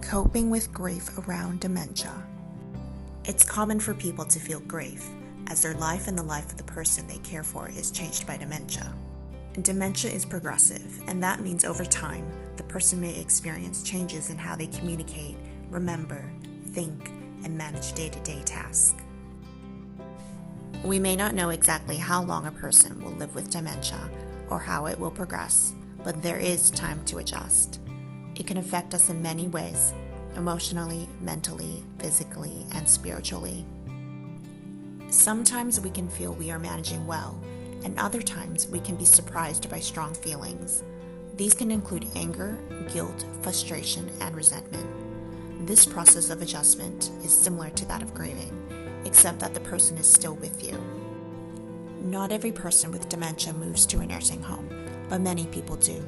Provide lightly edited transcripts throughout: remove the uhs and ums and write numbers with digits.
Coping with grief around dementia. It's common for people to feel grief, as their life and the life of the person they care for is changed by dementia. Dementia is progressive, and that means over time, the person may experience changes in how they communicate, remember, think, and manage day-to-day tasks. We may not know exactly how long a person will live with dementia or how it will progress, but there is time to adjust. It can affect us in many ways, emotionally, mentally, physically, and spiritually. Sometimes we can feel we are managing well, and other times we can be surprised by strong feelings. These can include anger, guilt, frustration, and resentment. This process of adjustment is similar to that of grieving, except that the person is still with you. Not every person with dementia moves to a nursing home, but many people do.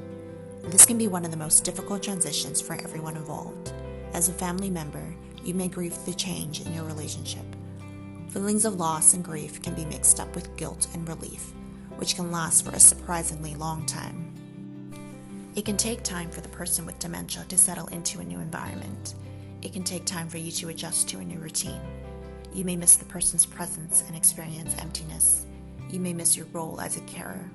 This can be one of the most difficult transitions for everyone involved. As a family member, you may grieve the change in your relationship. Feelings of loss and grief can be mixed up with guilt and relief, which can last for a surprisingly long time. It can take time for the person with dementia to settle into a new environment. It can take time for you to adjust to a new routine. You may miss the person's presence and experience emptiness. You may miss your role as a carer.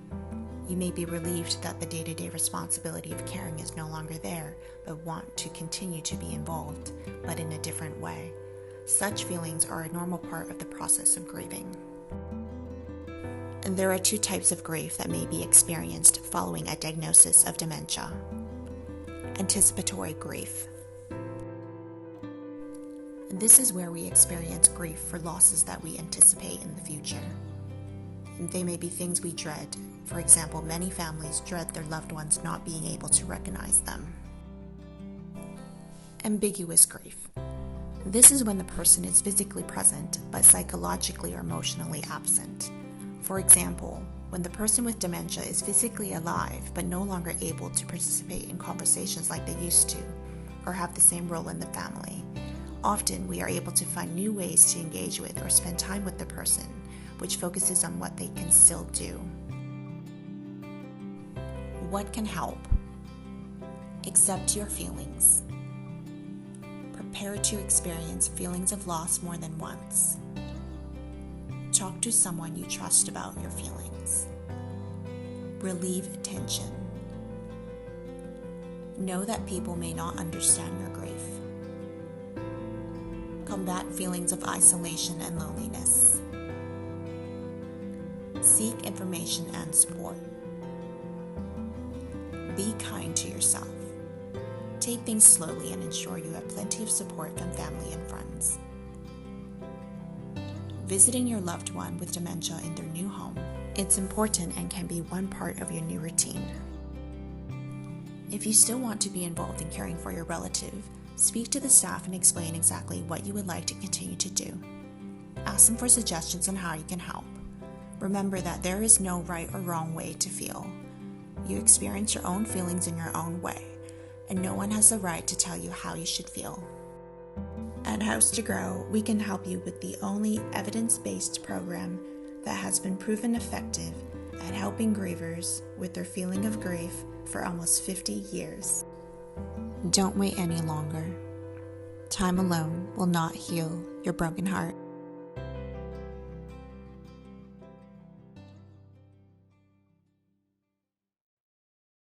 You may be relieved that the day-to-day responsibility of caring is no longer there, but want to continue to be involved, but in a different way. Such feelings are a normal part of the process of grieving. And there are two types of grief that may be experienced following a diagnosis of dementia. Anticipatory grief. This is where we experience grief for losses that we anticipate in the future. They may be things we dread. For example, many families dread their loved ones not being able to recognize them. Ambiguous grief. This is when the person is physically present, but psychologically or emotionally absent. For example, when the person with dementia is physically alive, but no longer able to participate in conversations like they used to, or have the same role in the family. Often, we are able to find new ways to engage with or spend time with the person, which focuses on what they can still do. What can help? Accept your feelings. Prepare to experience feelings of loss more than once. Talk to someone you trust about your feelings. Relieve tension. Know that people may not understand your grief. Combat feelings of isolation and loneliness. Seek information and support. Be kind to yourself. Take things slowly and ensure you have plenty of support from family and friends. Visiting your loved one with dementia in their new home. It's important and can be one part of your new routine. If you still want to be involved in caring for your relative, speak to the staff and explain exactly what you would like to continue to do. Ask them for suggestions on how you can help. Remember that there is no right or wrong way to feel. You experience your own feelings in your own way, and no one has the right to tell you how you should feel. At House to Grow, we can help you with the only evidence-based program that has been proven effective at helping grievers with their feeling of grief for almost 50 years. Don't wait any longer. Time alone will not heal your broken heart.